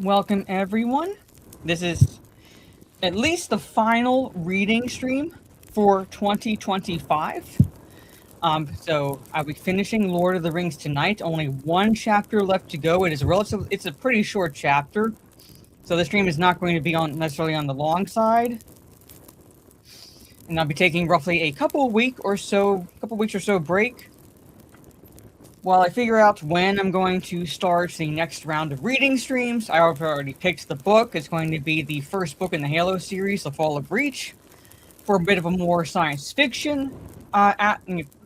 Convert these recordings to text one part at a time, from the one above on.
Welcome everyone. This is at least the final reading stream for 2025. So I'll be finishing Lord of the Rings tonight. Only one chapter left to go. It's a pretty short chapter, so the stream is not going to be necessarily on the long side. And I'll be taking roughly a couple weeks or so break while I figure out when I'm going to start the next round of reading streams. I've already picked the book. It's going to be the first book in the Halo series, The Fall of Reach, for a bit of a more science fiction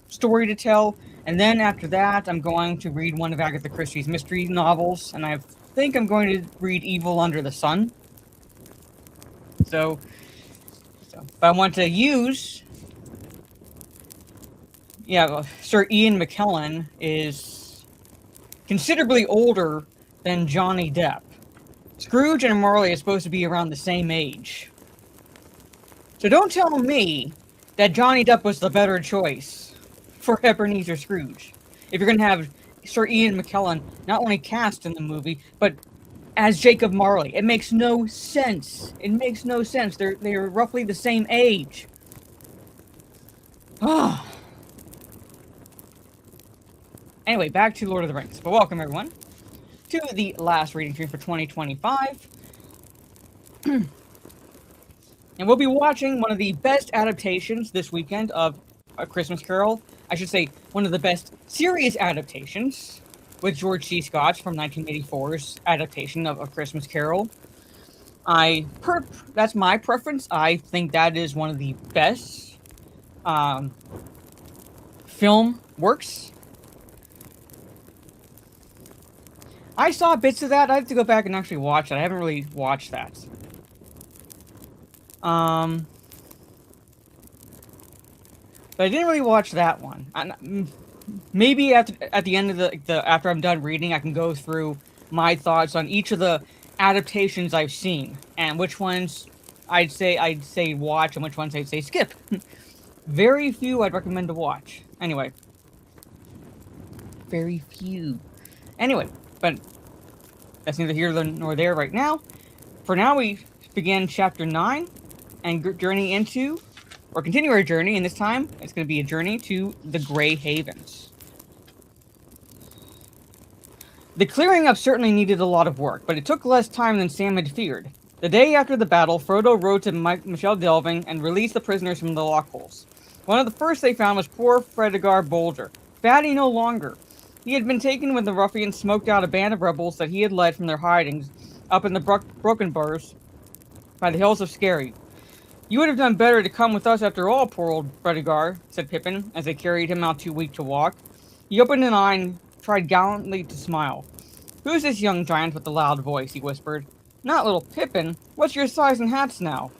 story to tell. And then after that, I'm going to read one of Agatha Christie's mystery novels, and I think I'm going to read Evil Under the Sun. But I want to use... Sir Ian McKellen is considerably older than Johnny Depp. Scrooge and Marley are supposed to be around the same age. So don't tell me that Johnny Depp was the better choice for Ebenezer Scrooge. If you're going to have Sir Ian McKellen not only cast in the movie, but as Jacob Marley. It makes no sense. It makes no sense. They're roughly the same age. Anyway, back to Lord of the Rings. But welcome, everyone, to the last reading stream for 2025. And we'll be watching one of the best adaptations this weekend of A Christmas Carol. I should say, one of the best serious adaptations, with George C. Scott's from 1984's adaptation of A Christmas Carol. That's my preference. I think that is one of the best film works. I saw bits of that. I have to go back and actually watch it. I haven't really watched that. But I didn't really watch that one. Maybe at the end of after I'm done reading, I can go through my thoughts on each of the adaptations I've seen and which ones I'd say watch and which ones I'd say skip. Very few I'd recommend to watch. Anyway, very few. Anyway. But that's neither here nor there right now. For now, we begin Chapter 9 and continue our journey, and this time it's going to be a journey to the Grey Havens. The clearing up certainly needed a lot of work, but it took less time than Sam had feared. The day after the battle, Frodo rode to Michel Delving and released the prisoners from the lockholes. One of the first they found was poor Fredegar Bolger, fatty no longer. He had been taken when the ruffians smoked out a band of rebels that he had led from their hidings up in the Broken Burs by the hills of Skerry. "You would have done better to come with us after all, poor old Fredegar," said Pippin, as they carried him out too weak to walk. He opened an eye and tried gallantly to smile. "Who's this young giant with the loud voice?" he whispered. "Not little Pippin. What's your size and hats now?"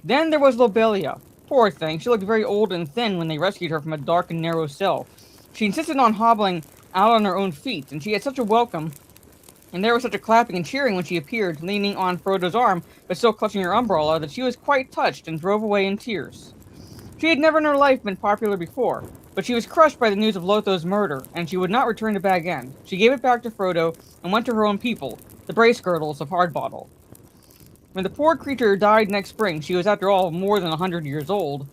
Then there was Lobelia. Poor thing, she looked very old and thin when they rescued her from a dark and narrow cell. She insisted on hobbling out on her own feet, and she had such a welcome, and there was such a clapping and cheering when she appeared, leaning on Frodo's arm, but still clutching her umbrella, that she was quite touched and drove away in tears. She had never in her life been popular before, but she was crushed by the news of Lotho's murder, and she would not return to Bag End. She gave it back to Frodo, and went to her own people, the Bracegirdles of Hardbottle. When the poor creature died next spring, she was after all more than 100 years old.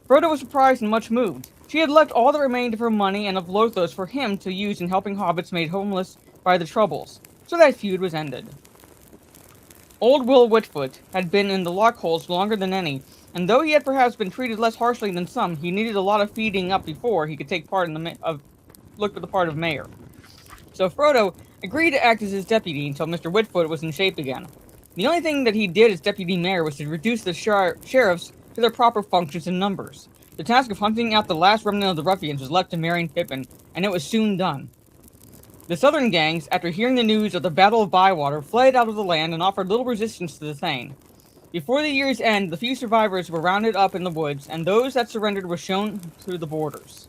Frodo was surprised and much moved. She had left all that remained of her money and of Lotho's for him to use in helping hobbits made homeless by the Troubles, so that feud was ended. Old Will Whitfoot had been in the lockholes longer than any, and though he had perhaps been treated less harshly than some, he needed a lot of feeding up before he could take part in look for the part of mayor. So Frodo agreed to act as his deputy until Mr. Whitfoot was in shape again. The only thing that he did as deputy mayor was to reduce the sheriffs to their proper functions and numbers. The task of hunting out the last remnant of the ruffians was left to Merry and Pippin, and it was soon done. The southern gangs, after hearing the news of the Battle of Bywater, fled out of the land and offered little resistance to the Thane. Before the year's end, the few survivors were rounded up in the woods, and those that surrendered were shown through the borders.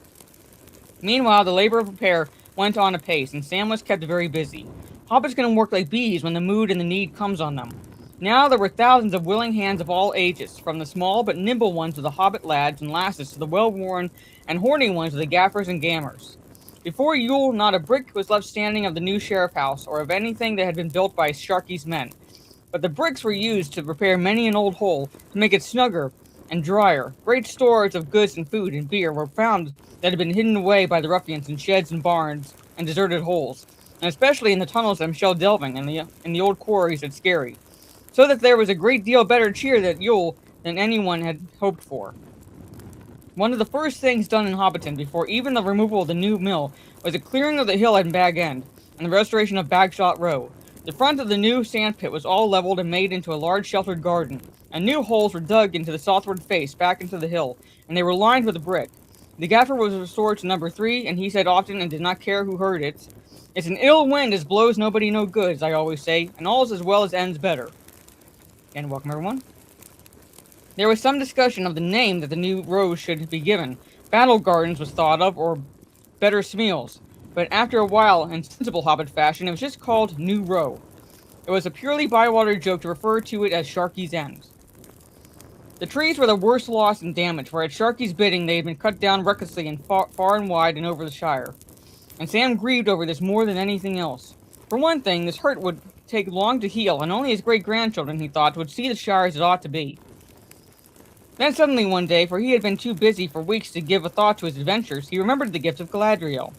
Meanwhile, the labor of repair went on apace, and Sam was kept very busy. Hobbits can work like bees when the mood and the need comes on them. Now there were thousands of willing hands of all ages, from the small but nimble ones of the hobbit lads and lasses to the well-worn and horny ones of the gaffers and gammers. Before Yule, not a brick was left standing of the new sheriff house or of anything that had been built by Sharky's men. But the bricks were used to repair many an old hole, to make it snugger and drier. Great stores of goods and food and beer were found that had been hidden away by the ruffians in sheds and barns and deserted holes, and especially in the tunnels at Michel Delving and in the old quarries at Scary, so that there was a great deal better cheer at Yule than anyone had hoped for. One of the first things done in Hobbiton, before even the removal of the new mill, was a clearing of the hill at Bag End, and the restoration of Bagshot Row. The front of the new sand pit was all leveled and made into a large sheltered garden, and new holes were dug into the southward face, back into the hill, and they were lined with brick. The gaffer was restored to number 3, and he said often, and did not care who heard it, "It's an ill wind as blows nobody no good, as I always say, and all's as well as ends better." And welcome, everyone. There was some discussion of the name that the new row should be given. Battle Gardens was thought of, or Better Smeals, but after a while, in sensible Hobbit fashion, it was just called New Row. It was a purely bywater joke to refer to it as Sharky's End. The trees were the worst loss and damage, for at Sharky's bidding they had been cut down recklessly and far and wide and over the Shire. And Sam grieved over this more than anything else. For one thing, this hurt would take long to heal, and only his great-grandchildren, he thought, would see the Shire as it ought to be. Then suddenly one day, for he had been too busy for weeks to give a thought to his adventures, he remembered the gift of Galadriel.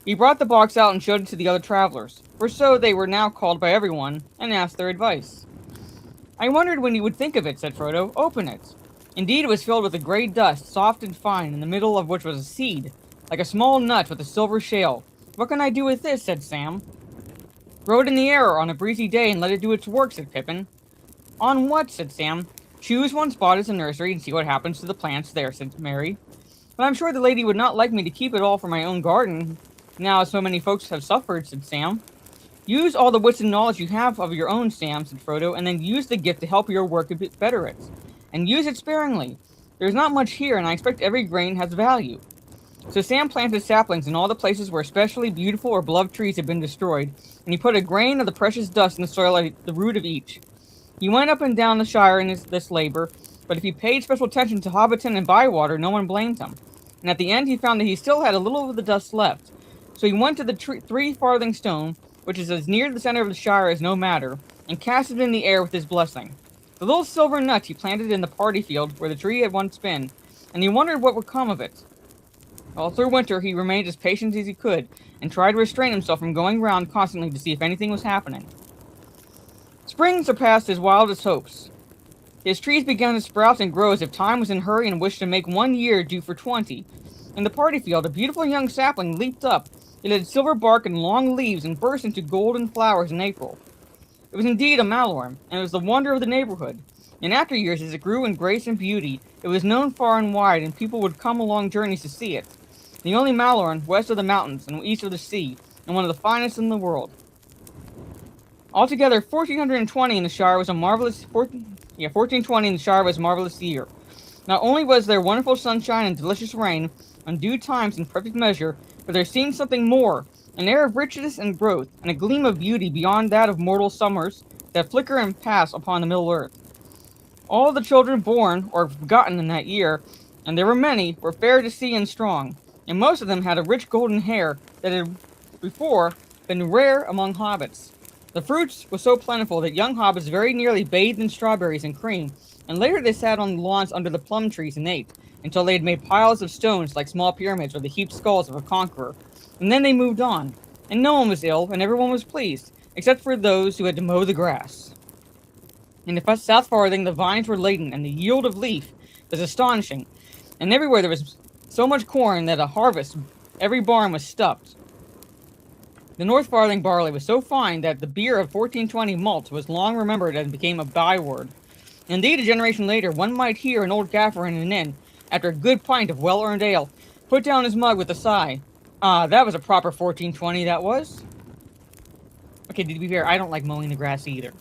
He brought the box out and showed it to the other travelers, for so they were now called by everyone, and asked their advice. "I wondered when you would think of it," said Frodo. "Open it." Indeed, it was filled with a grey dust, soft and fine, in the middle of which was a seed, like a small nut with a silver shell. "What can I do with this?" said Sam. "Throw it in the air on a breezy day and let it do its work," said Pippin. "On what?" said Sam. "Choose one spot as a nursery and see what happens to the plants there," said Mary. "But I'm sure the lady would not like me to keep it all for my own garden, now so many folks have suffered," said Sam. "Use all the wits and knowledge you have of your own, Sam," said Frodo, "and then use the gift to help your work and better it. And use it sparingly. There's not much here, and I expect every grain has value." So Sam planted saplings in all the places where especially beautiful or beloved trees had been destroyed, and he put a grain of the precious dust in the soil at the root of each. He went up and down the Shire in this labor, but if he paid special attention to Hobbiton and Bywater, no one blamed him. And at the end he found that he still had a little of the dust left. So he went to the 3-farthing stone, which is as near the center of the Shire as no matter, and cast it in the air with his blessing. The little silver nut he planted in the party field where the tree had once been, and he wondered what would come of it. All through winter he remained as patient as he could, and tried to restrain himself from going round constantly to see if anything was happening. Spring surpassed his wildest hopes. His trees began to sprout and grow as if time was in a hurry and wished to make 1 year do for 20. In the party field, a beautiful young sapling leaped up. It had silver bark and long leaves and burst into golden flowers in April. It was indeed a malorm, and it was the wonder of the neighborhood. In after years, as it grew in grace and beauty, it was known far and wide, and people would come along journeys to see it. The only malorm west of the mountains and east of the sea, and one of the finest in the world. Altogether, 1420 in the Shire was a marvelous 1420 in the Shire was a marvelous year. Not only was there wonderful sunshine and delicious rain, on due times in perfect measure, but there seemed something more, an air of richness and growth, and a gleam of beauty beyond that of mortal summers that flicker and pass upon the middle earth. All the children born or begotten in that year, and there were many, were fair to see and strong, and most of them had a rich golden hair that had before been rare among hobbits. The fruits were so plentiful that young hobbits very nearly bathed in strawberries and cream, and later they sat on the lawns under the plum trees and ate, until they had made piles of stones like small pyramids or the heaped skulls of a conqueror. And then they moved on, and no one was ill, and everyone was pleased, except for those who had to mow the grass. In the South Farthing, the vines were laden, and the yield of leaf was astonishing, and everywhere there was so much corn that at harvest every barn was stuffed. The North Farthing barley was so fine that the beer of 1420 malt was long remembered and became a byword. Indeed, a generation later, one might hear an old gaffer in an inn, after a good pint of well-earned ale, put down his mug with a sigh. "Ah, that was a proper 1420, that was." Okay, to be fair, I don't like mowing the grass either.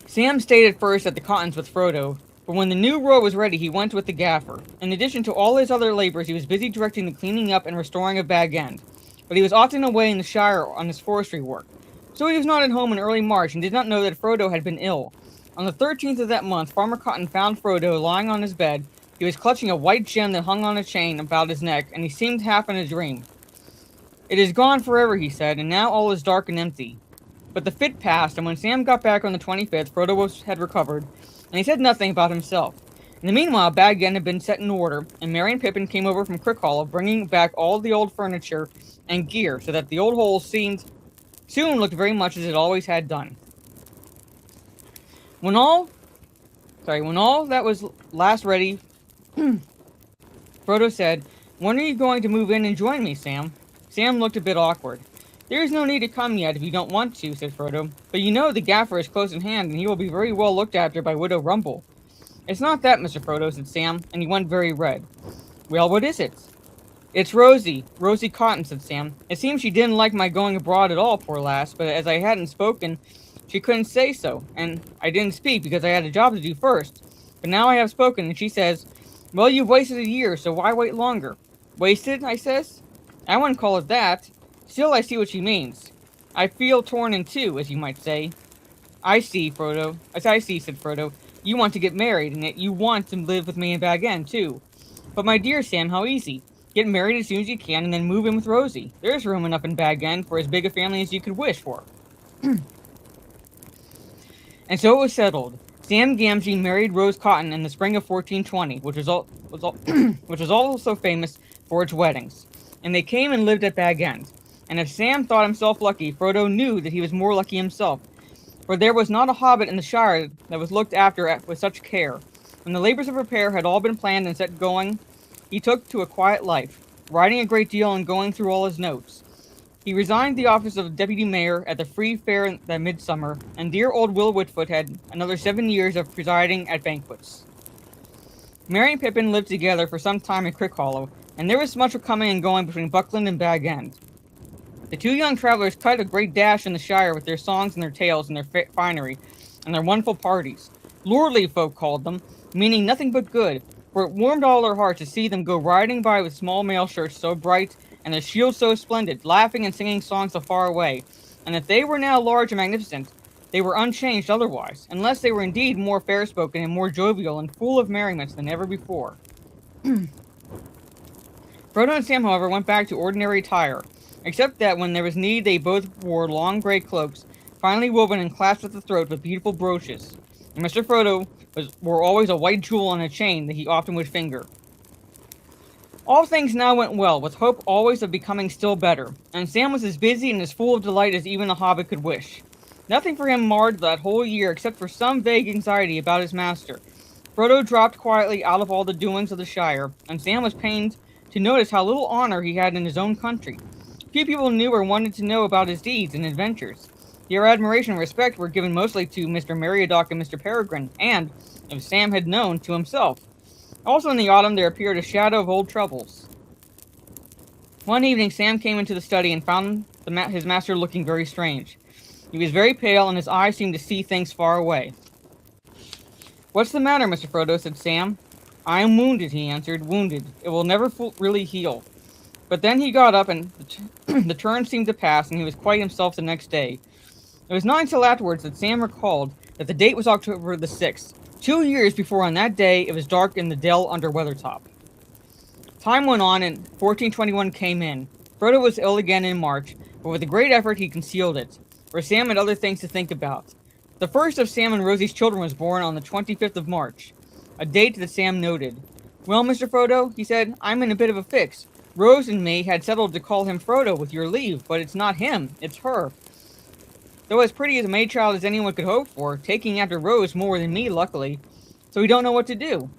Sam stayed at first at the cottons with Frodo, but when the new row was ready, he went with the gaffer. In addition to all his other labors, he was busy directing the cleaning up and restoring of Bag End, but he was often away in the Shire on his forestry work. So he was not at home in early March and did not know that Frodo had been ill. On the 13th of that month, Farmer Cotton found Frodo lying on his bed, He was clutching a white gem that hung on a chain about his neck, and he seemed half in a dream. "It is gone forever," he said, "and now all is dark and empty." But the fit passed, and when Sam got back on the 25th, Frodo had recovered, and he said nothing about himself. In the meanwhile, Bag End had been set in order, and Merry and Pippin came over from Crickhollow, bringing back all the old furniture and gear, so that the old hole soon looked very much as it always had done. When all that was last ready, Frodo said, "When are you going to move in and join me, Sam?" Sam looked a bit awkward. "There is no need to come yet if you don't want to," said Frodo. "But you know the Gaffer is close at hand, and he will be very well looked after by Widow Rumble." "It's not that, Mr. Frodo," said Sam, and he went very red. "Well, what is it?" "It's Rosie Cotton," said Sam. "It seems she didn't like my going abroad at all, poor lass, but as I hadn't spoken, she couldn't say so, and I didn't speak because I had a job to do first. But now I have spoken, and she says, 'Well, you've wasted a year, so why wait longer?'" "Wasted?" I says. "I wouldn't call it that. Still, I see what she means. I feel torn in two, as you might say." "I see, Frodo. As I see," said Frodo. "You want to get married, and yet you want to live with me in Bag End, too. But my dear Sam, how easy. Get married as soon as you can, and then move in with Rosie. There's room enough in Bag End for as big a family as you could wish for." And so it was settled. Sam Gamgee married Rose Cotton in the spring of 1420, which was also famous for its weddings. And they came and lived at Bag End. And if Sam thought himself lucky, Frodo knew that he was more lucky himself. For there was not a hobbit in the Shire that was looked after with such care. When the labors of repair had all been planned and set going, he took to a quiet life, writing a great deal and going through all his notes. He resigned the office of deputy mayor at the Free Fair that midsummer, and dear old Will Whitfoot had another 7 years of presiding at banquets. Merry and Pippin lived together for some time in Crickhollow, and there was much coming and going between Buckland and Bag End. The two young travelers cut a great dash in the Shire with their songs and their tales and their finery, and their wonderful parties. Lordly folk called them, meaning nothing but good, for it warmed all their hearts to see them go riding by with small mail shirts so bright, and their shields so splendid, laughing and singing songs so far away, and if they were now large and magnificent, they were unchanged otherwise, unless they were indeed more fair-spoken and more jovial and full of merriment than ever before. Frodo and Sam, however, went back to ordinary attire, except that when there was need they both wore long grey cloaks, finely woven and clasped at the throat with beautiful brooches, and Mr. Frodo wore always a white jewel on a chain that he often would finger. All things now went well, with hope always of becoming still better, and Sam was as busy and as full of delight as even a hobbit could wish. Nothing for him marred that whole year except for some vague anxiety about his master. Frodo dropped quietly out of all the doings of the Shire, and Sam was pained to notice how little honor he had in his own country. Few people knew or wanted to know about his deeds and adventures. Their admiration and respect were given mostly to Mr. Meriadoc and Mr. Peregrine, and, if Sam had known, to himself. Also in the autumn there appeared a shadow of old troubles. One evening Sam came into the study and found his master looking very strange. He was very pale, and his eyes seemed to see things far away. "What's the matter, Mr. Frodo?" said Sam. "I am wounded," he answered. "Wounded. It will never really heal." But then he got up, and the turn seemed to pass, and he was quite himself the next day. It was not until afterwards that Sam recalled that the date was October the 6th, 2 years before on that day it was dark in the dell under Weathertop. Time went on, and 1421 came in. Frodo was ill again in March, but with a great effort he concealed it, for Sam had other things to think about. The first of Sam and Rosie's children was born on the 25th of March, a date that Sam noted. "Well, Mr. Frodo," he said, "I'm in a bit of a fix. Rose and me had settled to call him Frodo with your leave, but it's not him, it's her. Though as pretty as a maid child as anyone could hope for, taking after Rose more than me, luckily, so we don't know what to do."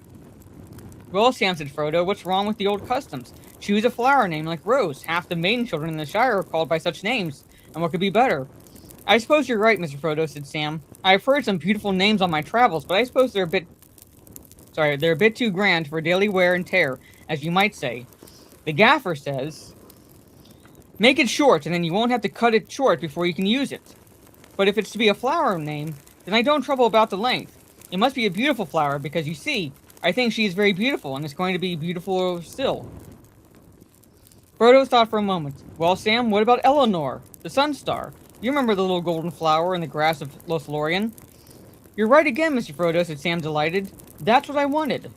"Well, Sam," said Frodo, "what's wrong with the old customs? Choose a flower name like Rose. Half the maiden children in the Shire are called by such names, and what could be better?" "I suppose you're right, Mr. Frodo," said Sam. "I've heard some beautiful names on my travels, but I suppose they're a bit too grand for daily wear and tear, as you might say. The Gaffer says, 'Make it short, and then you won't have to cut it short before you can use it.' But if it's to be a flower name, then I don't trouble about the length. It must be a beautiful flower, because you see, I think she is very beautiful, and it's going to be beautifuler still." Frodo thought for a moment. "Well, Sam, what about Eleanor, the Sunstar? You remember the little golden flower in the grass of Lothlorien?" "You're right again, Mr. Frodo," said Sam, delighted. "That's what I wanted."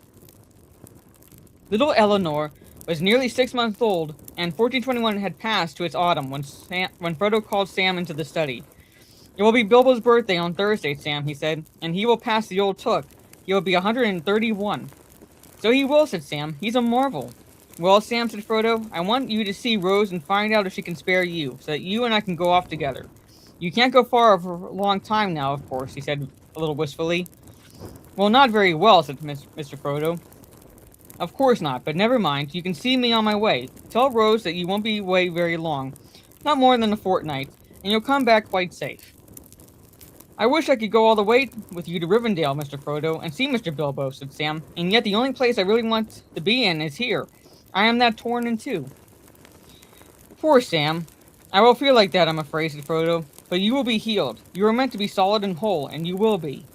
Little Eleanor was nearly 6 months old, and 1421 had passed to its autumn when Frodo called Sam into the study. "It will be Bilbo's birthday on Thursday, Sam," he said, "and he will pass the old Took. He will be 131. "So he will," said Sam. "He's a marvel." "Well, Sam," said Frodo, "I want you to see Rose and find out if she can spare you, so that you and I can go off together. You can't go far for a long time now, of course," he said a little wistfully. "Well, not very well," said Mr. Frodo. "Of course not, but never mind. You can see me on my way. Tell Rose that you won't be away very long, not more than a fortnight, and you'll come back quite safe." "I wish I could go all the way with you to Rivendell, Mr. Frodo, and see Mr. Bilbo," said Sam, "and yet the only place I really want to be in is here. I am that torn in two." "Poor Sam. I will feel like that, I'm afraid," said Frodo, "but you will be healed. You are meant to be solid and whole, and you will be."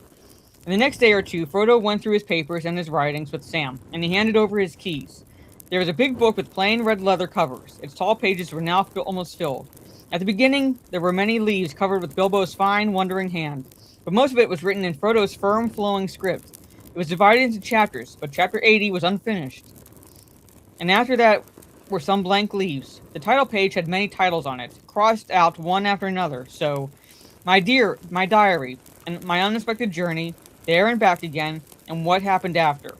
And the next day or two, Frodo went through his papers and his writings with Sam, and he handed over his keys. There was a big book with plain red leather covers. Its tall pages were now almost filled. At the beginning, there were many leaves covered with Bilbo's fine, wondering hand, but most of it was written in Frodo's firm, flowing script. It was divided into chapters, but chapter 80 was unfinished. And after that were some blank leaves. The title page had many titles on it, crossed out one after another, so My Diary, and My Unexpected Journey, There and Back Again, and What Happened After.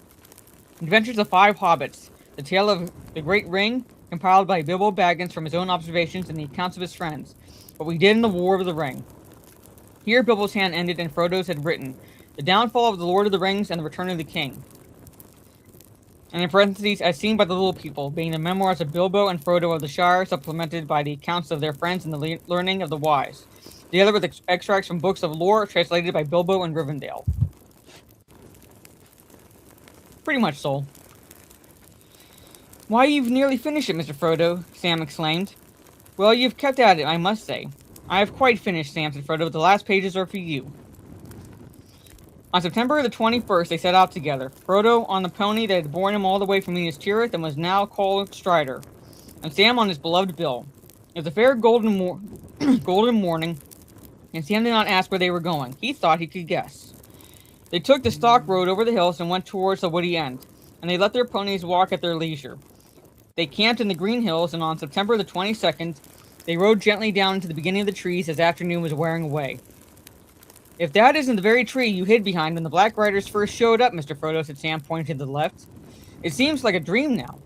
Adventures of 5 Hobbits, The Tale of the Great Ring, compiled by Bilbo Baggins from his own observations and the accounts of his friends, What We Did in the War of the Ring. Here Bilbo's hand ended and Frodo's had written, The Downfall of the Lord of the Rings and the Return of the King. And in parentheses, As Seen by the Little People, being the memoirs of Bilbo and Frodo of the Shire, supplemented by the accounts of their friends and the learning of the wise, together with extracts from books of lore translated by Bilbo and Rivendell. Pretty much so. "Why, you've nearly finished it, Mr. Frodo," Sam exclaimed. "Well, you've kept at it, I must say." "I have quite finished, Sam," said Frodo. "The last pages are for you." On September the 21st, they set out together. Frodo on the pony that had borne him all the way from Minas Tirith and was now called Strider, and Sam on his beloved Bill. It was a fair golden morning, and Sam did not ask where they were going. He thought he could guess. They took the stock road over the hills and went towards the woody end, and they let their ponies walk at their leisure. They camped in the green hills, and on September the 22nd, they rode gently down into the beginning of the trees as afternoon was wearing away. "If that isn't the very tree you hid behind when the Black Riders first showed up, Mr. Frodo," said Sam, pointing to the left. "It seems like a dream now."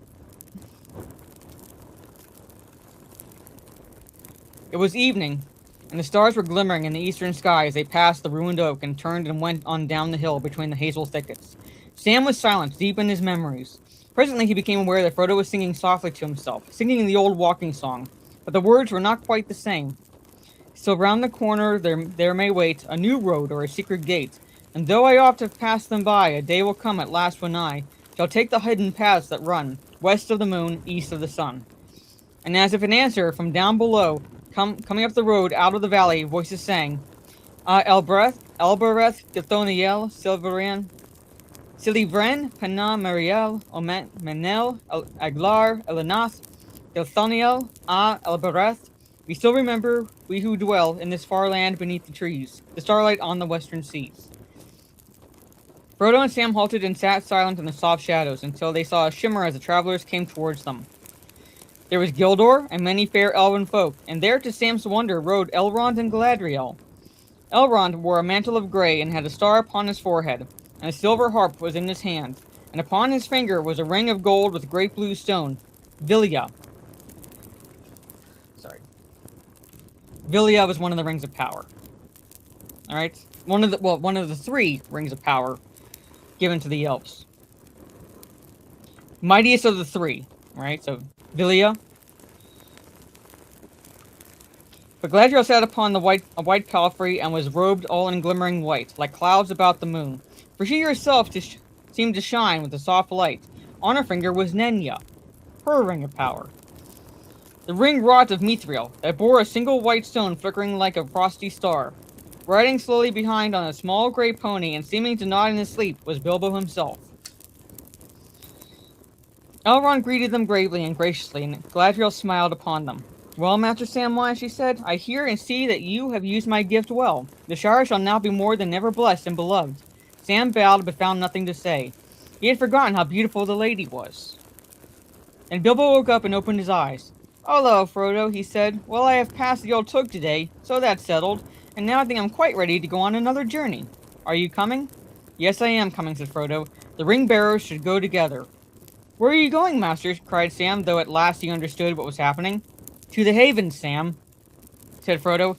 It was evening, and the stars were glimmering in the eastern sky as they passed the ruined oak and turned and went on down the hill between the hazel thickets. Sam was silent, deep in his memories. Presently he became aware that Frodo was singing softly to himself, singing the old walking song, but the words were not quite the same. "So round the corner there may wait a new road or a secret gate, and though I oft have passed them by, a day will come at last when I shall take the hidden paths that run west of the moon, east of the sun." And as if in answer, from down below, coming up the road out of the valley, voices sang, Elbereth, Githoniel, Silivren, Penna, Mariel, Menel, Aglar, Elenath, Githoniel, Elbereth. We still remember, we who dwell in this far land beneath the trees, the starlight on the western seas. Frodo and Sam halted and sat silent in the soft shadows until they saw a shimmer as the travelers came towards them. There was Gildor and many fair elven folk, and there to Sam's wonder rode Elrond and Galadriel. Elrond wore a mantle of grey and had a star upon his forehead, and a silver harp was in his hand, and upon his finger was a ring of gold with great blue stone, Vilya. Vilya was one of the rings of power. Alright? One of the 3 rings of power given to the elves. Mightiest of the 3. Right? So, Vilya. But Galadriel sat upon a white palfrey and was robed all in glimmering white, like clouds about the moon. For she herself seemed to shine with a soft light. On her finger was Nenya, her ring of power. The ring wrought of mithril, that bore a single white stone flickering like a frosty star. Riding slowly behind on a small grey pony and seeming to nod in his sleep was Bilbo himself. Elrond greeted them gravely and graciously, and Galadriel smiled upon them. "Well, Master Samwise," she said, "I hear and see that you have used my gift well. The Shire shall now be more than ever blessed and beloved." Sam bowed but found nothing to say. He had forgotten how beautiful the lady was. Then Bilbo woke up and opened his eyes. "Hello, Frodo," he said. "Well, I have passed the old Took today, so that's settled, and now I think I'm quite ready to go on another journey. Are you coming?" "Yes, I am coming," said Frodo. "The ring-bearers should go together." "Where are you going, Master?" cried Sam, though at last he understood what was happening. "To the Haven, Sam," said Frodo,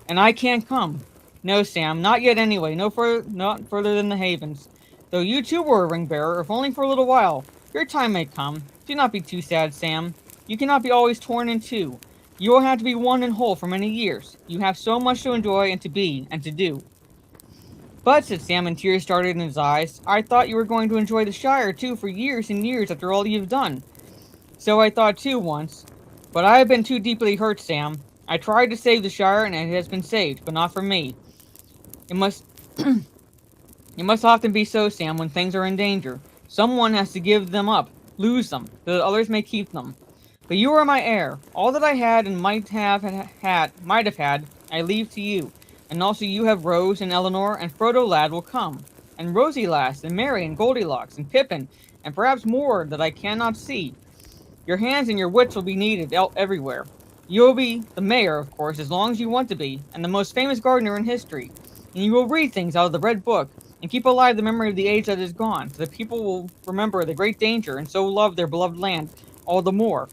"and I can't come." "No, Sam, not yet anyway, not further than the Havens. Though you too were a ring-bearer, if only for a little while. Your time may come. Do not be too sad, Sam. You cannot be always torn in two. You will have to be one and whole for many years. You have so much to enjoy and to be and to do." "But," said Sam, and tears started in his eyes, "I thought you were going to enjoy the Shire, too, for years and years after all you've done." "So I thought, too, once. But I have been too deeply hurt, Sam. I tried to save the Shire, and it has been saved, but not for me. It must... It must often be so, Sam, when things are in danger. Someone has to give them up, lose them, so that others may keep them. But you are my heir. All that I had and might have had, I leave to you. And also you have Rose and Eleanor, and Frodo lad will come. And Rosie lass, and Merry, and Goldilocks, and Pippin, and perhaps more that I cannot see. Your hands and your wits will be needed everywhere. You will be the mayor, of course, as long as you want to be, and the most famous gardener in history. And you will read things out of the Red Book, and keep alive the memory of the age that is gone, so that people will remember the great danger, and so love their beloved land all the more.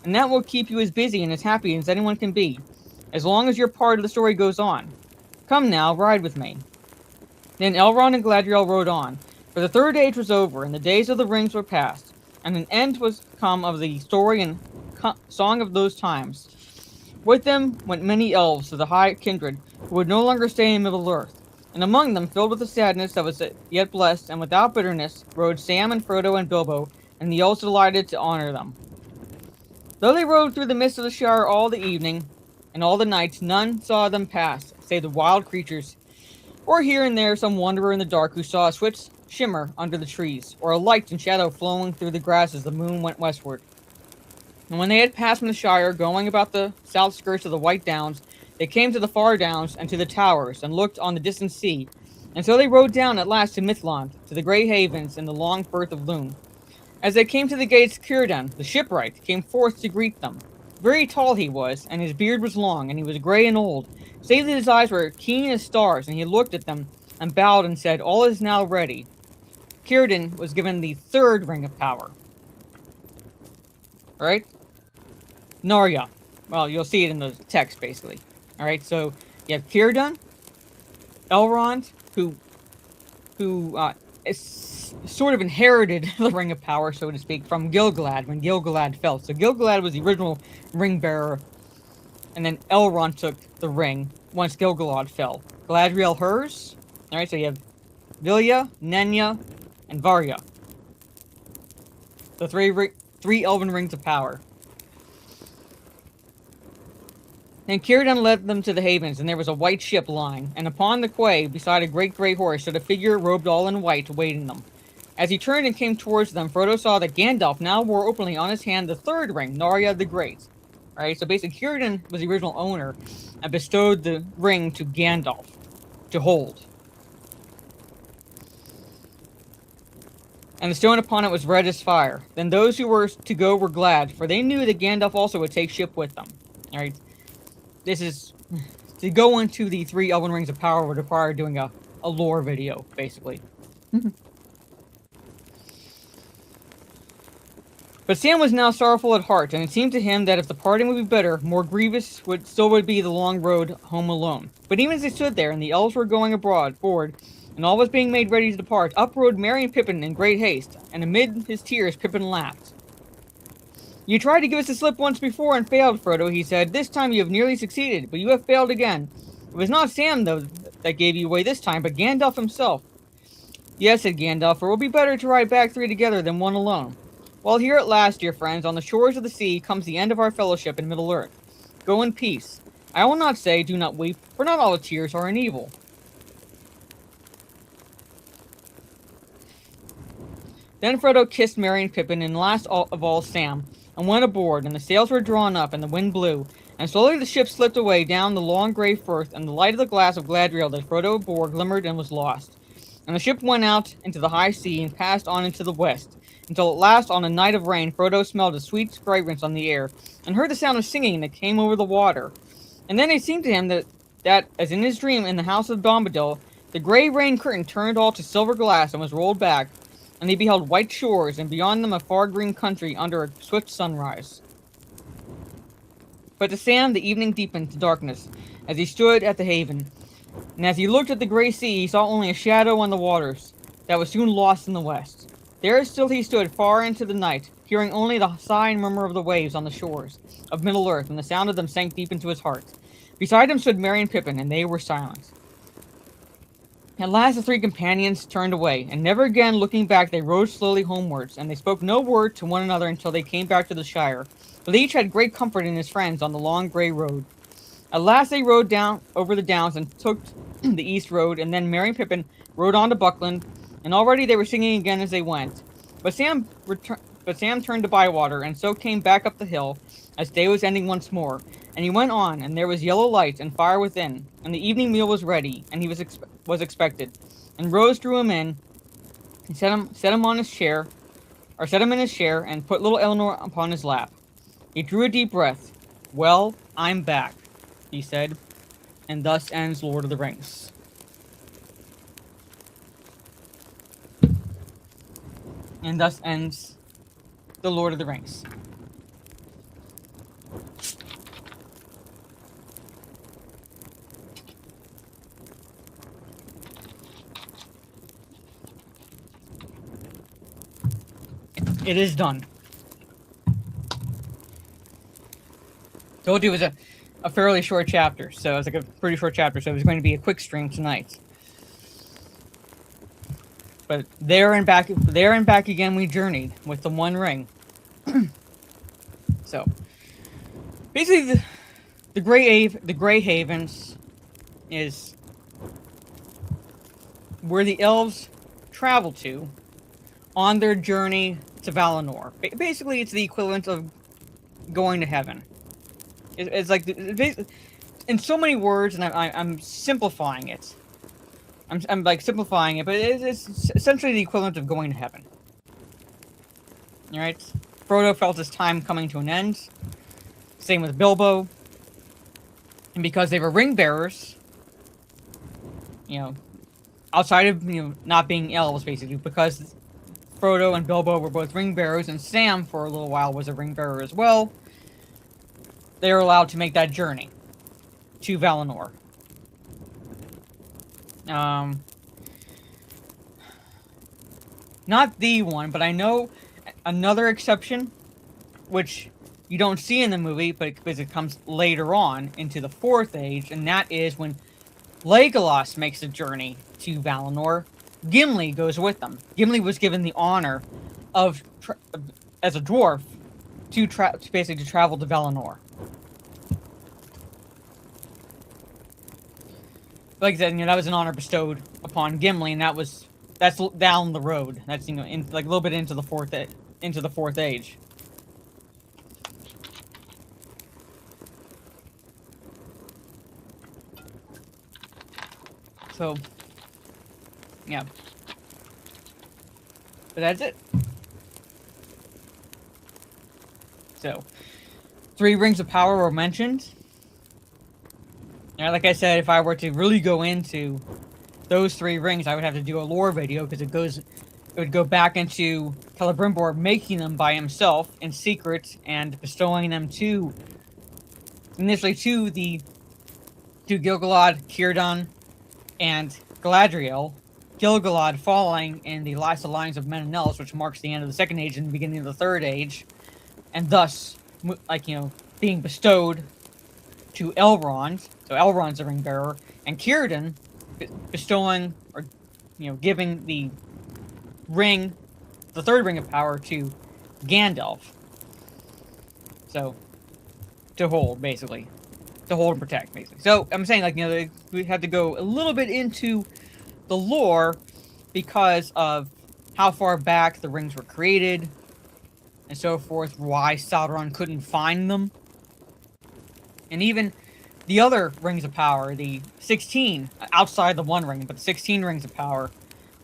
And that will keep you as busy and as happy as anyone can be, as long as your part of the story goes on. Come now, ride with me." Then Elrond and Galadriel rode on, for the third age was over, and the days of the rings were past, and an end was come of the story and song of those times. With them went many elves of the high kindred, who would no longer stay in Middle-earth, and among them, filled with the sadness that was yet blessed, and without bitterness, rode Sam and Frodo and Bilbo, and the elves delighted to honor them. Though they rode through the midst of the Shire all the evening, and all the nights, none saw them pass, save the wild creatures, or here and there some wanderer in the dark who saw a swift shimmer under the trees, or a light and shadow flowing through the grass as the moon went westward. And when they had passed from the Shire, going about the south skirts of the White Downs, they came to the far downs and to the towers, and looked on the distant sea. And so they rode down at last to Mithlond, to the grey havens and the long firth of Lune. As they came to the gates, Círdan, the shipwright, came forth to greet them. Very tall he was, and his beard was long, and he was grey and old, save that his eyes were keen as stars, and he looked at them, and bowed and said, "All is now ready." Círdan was given the third ring of power. Alright? Narya. Well, you'll see it in the text, basically. Alright, so you have Círdan, Elrond, who sort of inherited the Ring of Power, so to speak, from Gil-galad when Gil-galad fell. So Gil-galad was the original ring bearer, and then Elrond took the ring once Gil-galad fell. Galadriel hers. Alright, so you have Vilya, Nenya, and Varya. The three elven rings of power. Then Círdan led them to the havens, and there was a white ship lying, and upon the quay, beside a great grey horse, stood a figure robed all in white, awaiting them. As he turned and came towards them, Frodo saw that Gandalf now wore openly on his hand the third ring, Narya the Great. Right, so basically Círdan was the original owner, and bestowed the ring to Gandalf to hold. And the stone upon it was red as fire. Then those who were to go were glad, for they knew that Gandalf also would take ship with them. Alright. This is... To go into the three Elven Rings of Power would require doing a lore video, basically. But Sam was now sorrowful at heart, and it seemed to him that if the parting would be bitter, more grievous would be the long road home alone. But even as they stood there, and the elves were going forward, and all was being made ready to depart, up rode Merry and Pippin in great haste, and amid his tears Pippin laughed. "You tried to give us the slip once before and failed, Frodo," he said. "This time you have nearly succeeded, but you have failed again. It was not Sam, though, that gave you away this time, but Gandalf himself." "Yes," said Gandalf, "for it will be better to ride back three together than one alone. Well, here at last, dear friends, on the shores of the sea, comes the end of our fellowship in Middle-earth. Go in peace. I will not say, do not weep, for not all tears are an evil." Then Frodo kissed Merry and Pippin, and last of all Sam, and went aboard, and the sails were drawn up, and the wind blew, and slowly the ship slipped away down the long grey firth, and the light of the glass of Galadriel that Frodo bore glimmered and was lost. And the ship went out into the high sea, and passed on into the west, until at last, on a night of rain, Frodo smelled a sweet fragrance on the air, and heard the sound of singing that came over the water. And then it seemed to him that, as in his dream in the house of Bombadil, the grey rain curtain turned all to silver glass and was rolled back, and he beheld white shores, and beyond them a far green country under a swift sunrise. But to Sam the evening deepened to darkness, as he stood at the haven, and as he looked at the grey sea, he saw only a shadow on the waters, that was soon lost in the west. There still he stood far into the night, hearing only the sigh and murmur of the waves on the shores of Middle-earth, and the sound of them sank deep into his heart. Beside him stood Merry and Pippin, and they were silent. At last the three companions turned away, and never again looking back they rode slowly homewards, and they spoke no word to one another until they came back to the Shire, but each had great comfort in his friends on the long grey road. At last they rode down over the downs and took the east road, and then Merry and Pippin rode on to Buckland, and already they were singing again as they went. But Sam turned to Bywater, and so came back up the hill, as day was ending once more. And he went on, and there was yellow light and fire within, and the evening meal was ready, and he was expected. And Rose drew him in, and set him in his chair, and put little Eleanor upon his lap. He drew a deep breath. "Well, I'm back," he said, and thus ends Lord of the Rings. And thus ends the Lord of the Rings. It is done. Told you it was a fairly short chapter, so it's like a pretty short chapter, so it was going to be a quick stream tonight. But there and back again we journeyed with the One Ring. So, basically, the Grey Havens is where the elves travel to on their journey to Valinor. Basically, it's the equivalent of going to heaven. It's like, in so many words, and I'm simplifying it. I'm like simplifying it, but it's essentially the equivalent of going to heaven. Alright? Frodo felt his time coming to an end. Same with Bilbo. And because they were ring bearers, outside of, not being elves, basically, because Frodo and Bilbo were both ring bearers, and Sam, for a little while, was a ring bearer as well, they were allowed to make that journey to Valinor. Not the one, but I know another exception, which you don't see in the movie, but because it comes later on into the Fourth Age, and that is when Legolas makes the journey to Valinor. Gimli goes with them. Gimli was given the honor of, as a dwarf, to basically travel to Valinor. Like I said, that was an honor bestowed upon Gimli, and that's down the road. That's like a little bit into the Fourth Age. So, yeah. But that's it. So, 3 rings of power were mentioned. Like I said, if I were to really go into those 3 rings, I would have to do a lore video, because it would go back into Celebrimbor making them by himself in secret and bestowing them initially to Gil-galad, Círdan, and Galadriel. Gil-galad falling in the last alliance of men and elves, which marks the end of the Second Age and the beginning of the Third Age, and thus, being bestowed to Elrond. So Elrond's a ring bearer, and Círdan bestowing or giving the ring, the 3rd ring of power, to Gandalf. So to hold, basically, to hold and protect, basically. So I'm saying, we have to go a little bit into the lore because of how far back the rings were created and so forth, why Sauron couldn't find them, and even the other rings of power, the 16, outside the One Ring, but the 16 rings of power,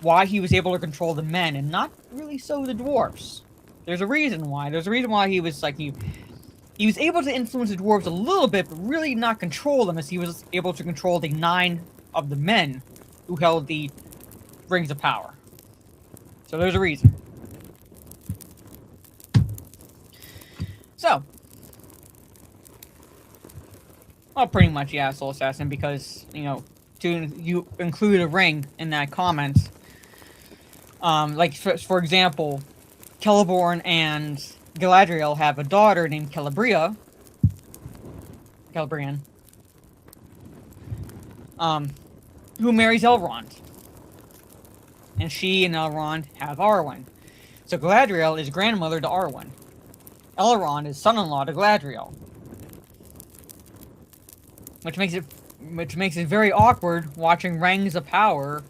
why he was able to control the men and not really so the dwarves. There's a reason why. There's a reason why he was like he was able to influence the dwarves a little bit, but really not control them, as he was able to control the 9 of the men who held the rings of power. So there's a reason. So, well, pretty much, yeah, Soul Assassin, because, you know, you include a ring in that comment. Like, for example, Celeborn and Galadriel have a daughter named Celebrian, who marries Elrond. And she and Elrond have Arwen. So Galadriel is grandmother to Arwen. Elrond is son-in-law to Galadriel. Which makes it very awkward watching Rings of Power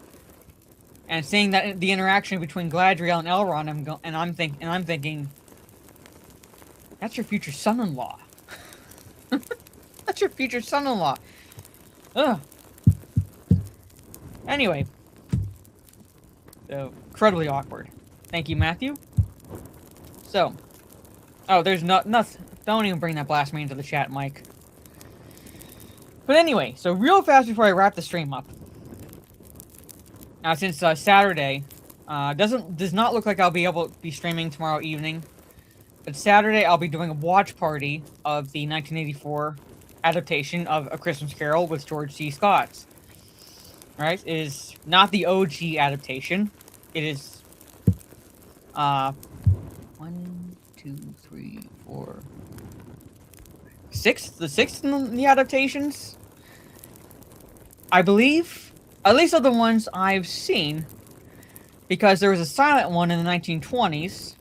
and seeing that the interaction between Galadriel and Elrond, and I'm thinking, that's your future son-in-law. That's your future son-in-law. Ugh. Anyway. So, incredibly awkward. Thank you, Matthew. So. Oh, there's nothing. Don't even bring that blasphemy into the chat, Mike. But anyway, so real fast before I wrap the stream up. Now, since Saturday, does not look like I'll be able to be streaming tomorrow evening. But Saturday, I'll be doing a watch party of the 1984 adaptation of A Christmas Carol with George C. Scott. Alright, it is not the OG adaptation. It is, 1, 2, 3, 4... 6th? The 6th in the adaptations? I believe. At least of the ones I've seen. Because there was a silent one in the 1920s.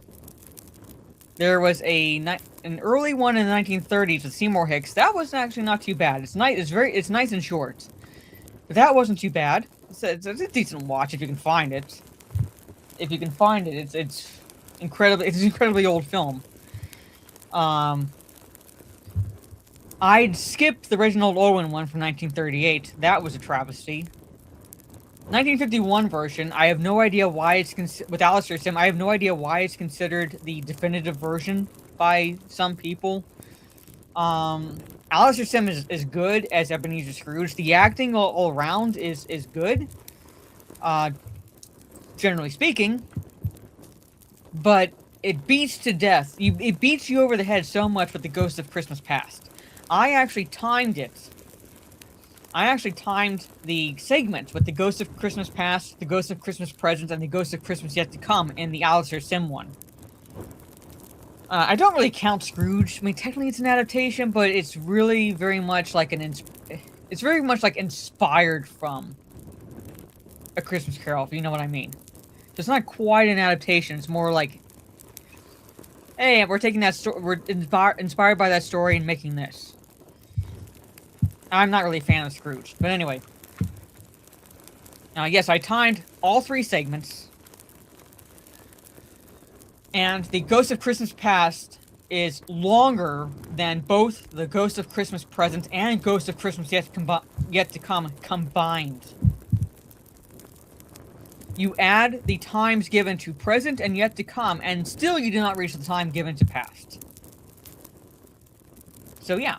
There was an early one in the 1930s with Seymour Hicks. That was actually not too bad. It's nice and short. But that wasn't too bad. It's a decent watch if you can find it. If you can find it, it's incredibly. It's an incredibly old film. I'd skipped the Reginald Owen one from 1938. That was a travesty. 1951 version, I have no idea why it's with Alistair Sim. I have no idea why it's considered the definitive version by some people. Alistair Sim is good as Ebenezer Scrooge. The acting all around is good, generally speaking. But it beats to death. It beats you over the head so much with the Ghost of Christmas Past. I actually timed it. I actually timed the segments with the Ghost of Christmas Past, the Ghost of Christmas Present, and the Ghost of Christmas Yet to Come in the Alistair Sim one. I don't really count Scrooge. I mean, technically it's an adaptation, but it's really very much like it's very much like inspired from A Christmas Carol, if you know what I mean. So it's not quite an adaptation. It's more like, hey, we're taking that story, we're inspired by that story and making this. I'm not really a fan of Scrooge, but anyway. Now, yes, I timed all 3 segments. And the Ghost of Christmas Past is longer than both the Ghost of Christmas Present and Ghost of Christmas Yet to Come combined. You add the times given to present and yet to come, and still you do not reach the time given to past. So, yeah.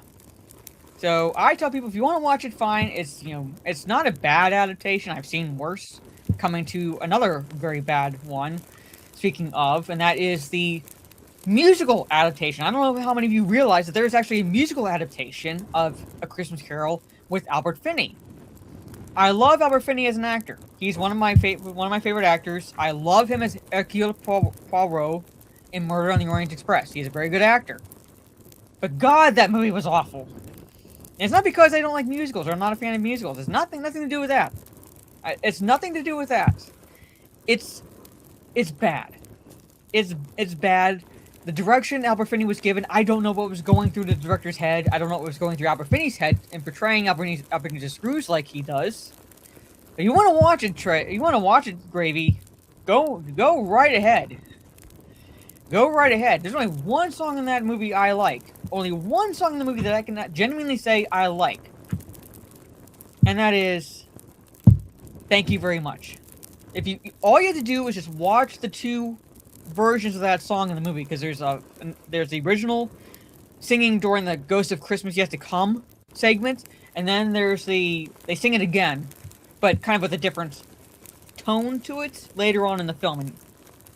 So, I tell people, if you want to watch it, fine. It's, you know, it's not a bad adaptation. I've seen worse. Coming to another very bad one, speaking of, and that is the musical adaptation. I don't know how many of you realize that there's actually a musical adaptation of A Christmas Carol with Albert Finney. I love Albert Finney as an actor. He's one of my favorite actors. I love him as Hercule Poirot in Murder on the Orient Express. He's a very good actor. But God, that movie was awful. And it's not because I don't like musicals or I'm not a fan of musicals. It's nothing to do with that. It's nothing to do with that. It's bad. It's bad. The direction Albert Finney was given, I don't know what was going through the director's head. I don't know what was going through Albert Finney's head in portraying Ebenezer Scrooge like he does. If you want to watch it, Gravy, go right ahead. Go right ahead. There's only one song in that movie I like. Only one song in the movie that I can genuinely say I like. And that is Thank You Very Much. If you all you have to do is just watch the 2 versions of that song in the movie, because there's the original singing during the Ghost of Christmas Yet to Come segment, and then there's they sing it again, but kind of with a different tone to it later on in the film, and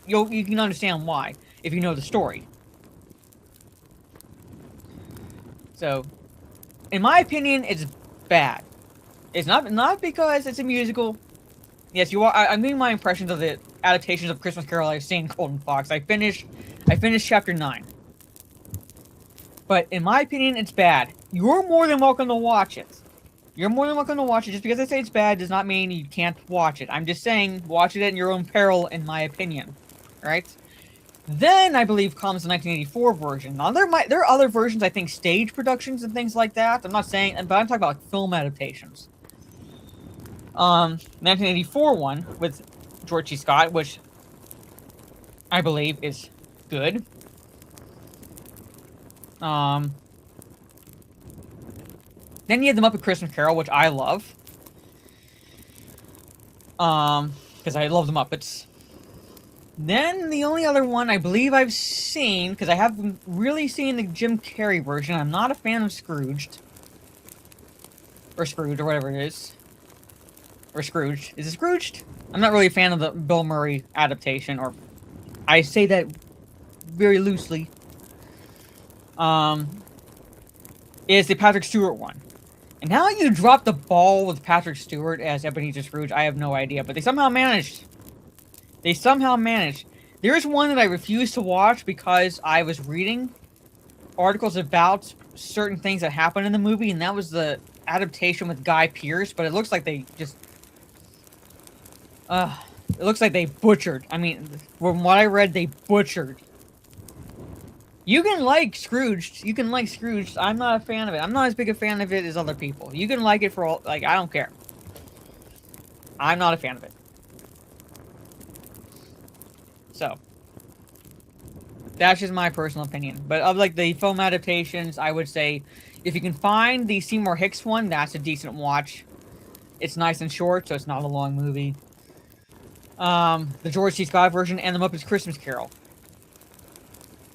you can understand why if you know the story. So, in my opinion, it's bad. It's not because it's a musical. Yes, you are. I'm getting my impressions of the adaptations of Christmas Carol I've seen. Golden Fox. I finished chapter 9. But in my opinion, it's bad. You're more than welcome to watch it. You're more than welcome to watch it. Just because I say it's bad does not mean you can't watch it. I'm just saying, watch it at your own peril, in my opinion. Right? Then, I believe, comes the 1984 version. Now, there are other versions, I think, stage productions and things like that. I'm not saying, but I'm talking about like, film adaptations. 1984 one with George C. Scott, which I believe is good. Then you have the Muppet Christmas Carol, which I love. Because I love the Muppets. Then the only other one I believe I've seen, because I haven't really seen the Jim Carrey version. I'm not a fan of Scrooged. Or Scrooge, or whatever it is. Or Scrooge. Is it Scrooged? I'm not really a fan of the Bill Murray adaptation, or I say that very loosely. Is the Patrick Stewart one. And how you dropped the ball with Patrick Stewart as Ebenezer Scrooge, I have no idea, but they somehow managed. They somehow managed. There's one that I refused to watch because I was reading articles about certain things that happened in the movie, and that was the adaptation with Guy Pearce, but it looks like they just... it looks like they butchered. I mean, from what I read, they butchered. You can like Scrooge. You can like Scrooge. I'm not a fan of it. I'm not as big a fan of it as other people. You can like it for all... Like, I don't care. I'm not a fan of it. So, that's just my personal opinion. But of like the film adaptations, I would say if you can find the Seymour Hicks one, that's a decent watch. It's nice and short, so it's not a long movie. The George C. Scott version and the Muppets Christmas Carol.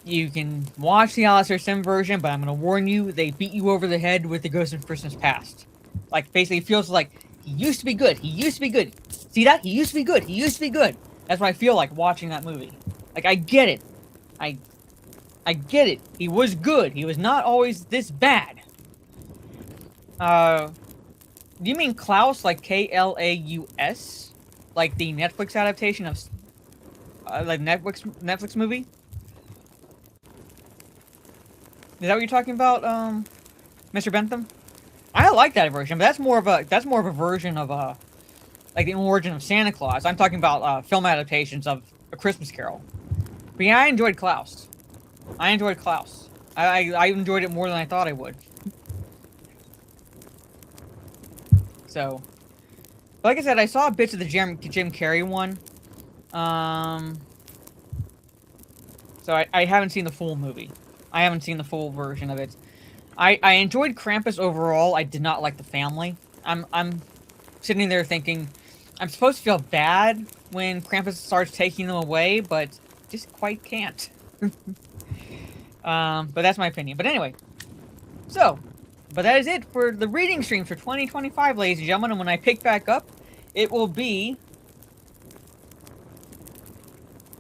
You can watch the Alistair Sim version, but I'm going to warn you, they beat you over the head with the Ghost of Christmas Past. Like, basically, it feels like he used to be good. He used to be good. See that? He used to be good. He used to be good. That's what I feel like watching that movie. Like, I get it. I get it. He was good. He was not always this bad. Do you mean Klaus, like Klaus? Like the Netflix adaptation of, like Netflix movie? Is that what you're talking about, Mr. Bentham? I like that version, but that's more of a version of like the origin of Santa Claus. I'm talking about film adaptations of A Christmas Carol. But yeah, I enjoyed Klaus. I enjoyed Klaus. I enjoyed it more than I thought I would. So, like I said, I saw bits of the Jim Carrey one. So I haven't seen the full movie. I haven't seen the full version of it. I enjoyed Krampus overall. I did not like the family. I'm sitting there thinking, I'm supposed to feel bad when Krampus starts taking them away, but just quite can't. But that's my opinion. But anyway, so, but that is it for the reading streams for 2025, ladies and gentlemen. And when I pick back up, it will be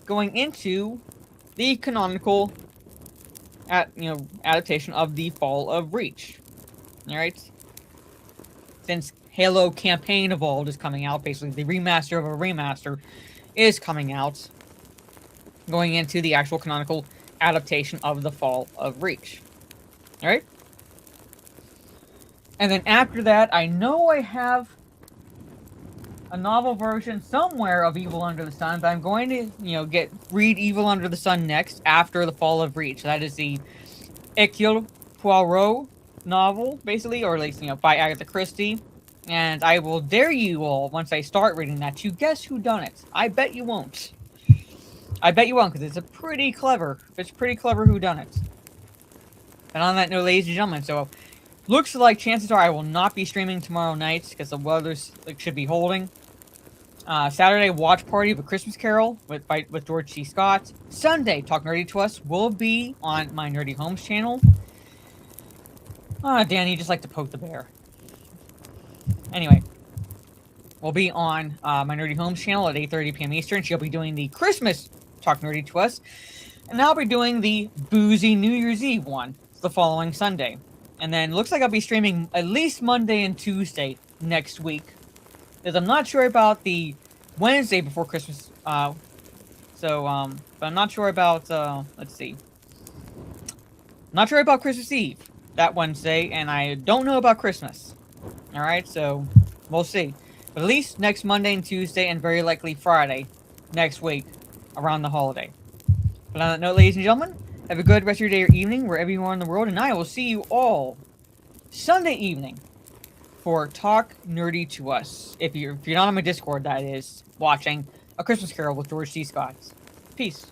going into the canonical adaptation of The Fall of Reach. Alright? Since Halo Campaign Evolved is coming out, basically the remaster of a remaster is coming out, going into the actual canonical adaptation of The Fall of Reach. Alright? And then after that, I know I have a novel version somewhere of Evil Under the Sun, but I'm going to, read Evil Under the Sun next after The Fall of Reach. That is the Hercule Poirot novel, basically, or at least, by Agatha Christie. And I will dare you all, once I start reading that, to guess who done it. I bet you won't. I bet you won't, because it's pretty clever who done it. And on that note, ladies and gentlemen, so looks like chances are I will not be streaming tomorrow night, because the weather should be holding. Saturday, watch party of A Christmas Carol with George C. Scott. Sunday, Talk Nerdy to Us will be on my Nerdy Homes channel. Dan, you just like to poke the bear. Anyway, we'll be on my Nerdy Homes channel at 8:30 p.m. Eastern. She'll be doing the Christmas Talk Nerdy to Us. And I'll be doing the Boozy New Year's Eve one the following Sunday. And then looks like I'll be streaming at least Monday and Tuesday next week. Because I'm not sure about the Wednesday before Christmas. But I'm not sure about, let's see. Not sure about Christmas Eve that Wednesday, and I don't know about Christmas. Alright, so we'll see. But at least next Monday and Tuesday, and very likely Friday next week around the holiday. But on that note, ladies and gentlemen, have a good rest of your day or evening wherever you are in the world, and I will see you all Sunday evening for Talk Nerdy to Us. If you're not on my Discord, that is, watching A Christmas Carol with George C. Scott. Peace.